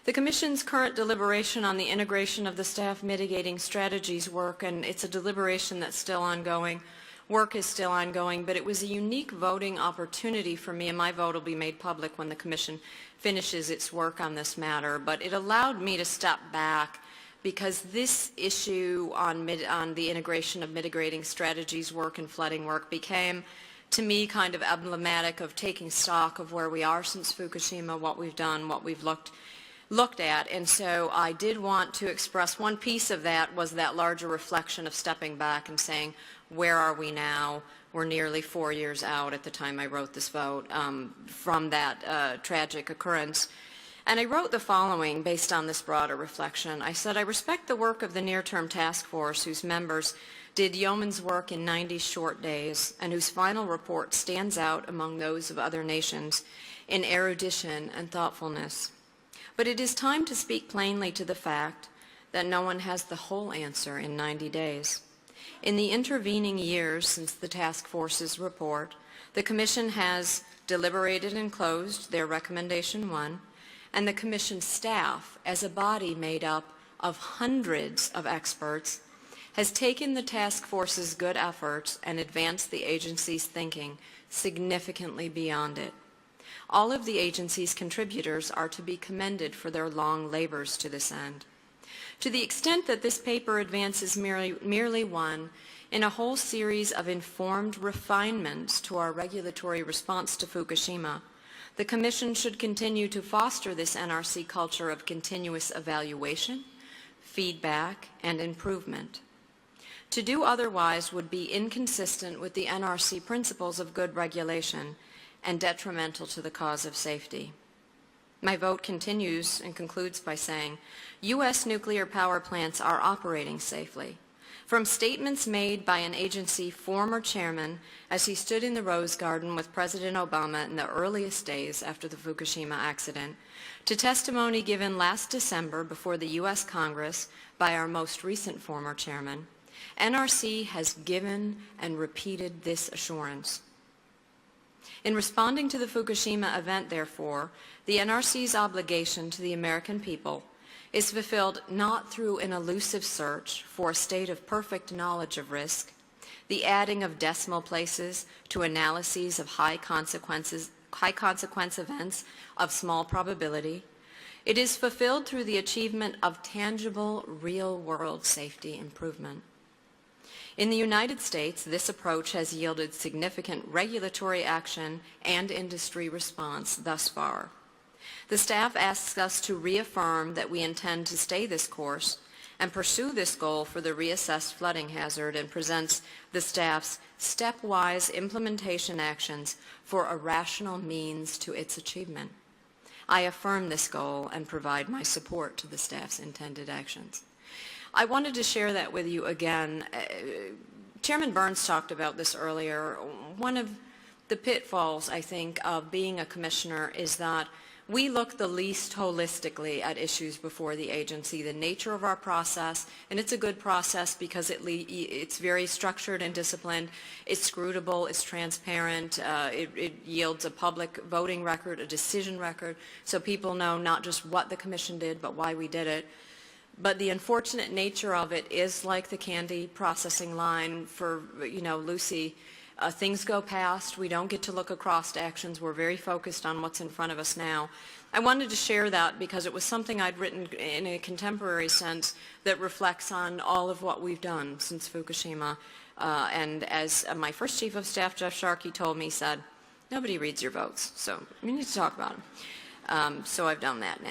The Commission's current deliberation on the integration of the staff mitigating strategies work, and it's a deliberation that's still ongoing. Work is still ongoing, but it was a unique voting opportunity for me, and my vote will be made public when the Commission finishes its work on this matter. But it allowed me to step back because this issue on the integration of mitigating strategies work and flooding work became, to me, kind of emblematic of taking stock of where we are since Fukushima, what we've done, what we've looked at. And so I did want to express one piece of that was that larger reflection of stepping back and saying, where are we now? We're nearly 4 years out at the time I wrote this vote from that tragic occurrence. And I wrote the following based on this broader reflection. I said, I respect the work of the near-term task force whose members did yeoman's work in 90 short days and whose final report stands out among those of other nations in erudition and thoughtfulness. But it is time to speak plainly to the fact that no one has the whole answer in 90 days. In the intervening years since the task force's report, the Commission has deliberated and closed their Recommendation 1, and the Commission staff, as a body made up of hundreds of experts, has taken the task force's good efforts and advanced the agency's thinking significantly beyond it. All of the agency's contributors are to be commended for their long labors to this end. To the extent that this paper advances merely one in a whole series of informed refinements to our regulatory response to Fukushima, the Commission should continue to foster this NRC culture of continuous evaluation, feedback, and improvement. To do otherwise would be inconsistent with the NRC principles of good regulation and detrimental to the cause of safety. My vote continues and concludes by saying, U.S. nuclear power plants are operating safely. From statements made by an agency former chairman as he stood in the Rose Garden with President Obama in the earliest days after the Fukushima accident, to testimony given last December before the U.S. Congress by our most recent former chairman, NRC has given and repeated this assurance. In responding to the Fukushima event, therefore, the NRC's obligation to the American people is fulfilled not through an elusive search for a state of perfect knowledge of risk, the adding of decimal places to analyses of high consequence events of small probability. It is fulfilled through the achievement of tangible, real-world safety improvement. In the United States, this approach has yielded significant regulatory action and industry response thus far. The staff asks us to reaffirm that we intend to stay this course and pursue this goal for the reassessed flooding hazard and presents the staff's stepwise implementation actions for a rational means to its achievement. I affirm this goal and provide my support to the staff's intended actions. I wanted to share that with you again. Chairman Burns talked about this earlier. One of the pitfalls, I think, of being a commissioner is that we look the least holistically at issues before the agency, the nature of our process, and it's a good process because it's very structured and disciplined, it's scrutable, it's transparent, it yields a public voting record, a decision record, so people know not just what the Commission did, but why we did it. But the unfortunate nature of it is like the candy processing line for, Lucy. Things go past. We don't get to look across to actions. We're very focused on what's in front of us now. I wanted to share that because it was something I'd written in a contemporary sense that reflects on all of what we've done since Fukushima. And as my first Chief of Staff, Jeff Sharkey, told me, said, nobody reads your votes, so we need to talk about them. So I've done that now.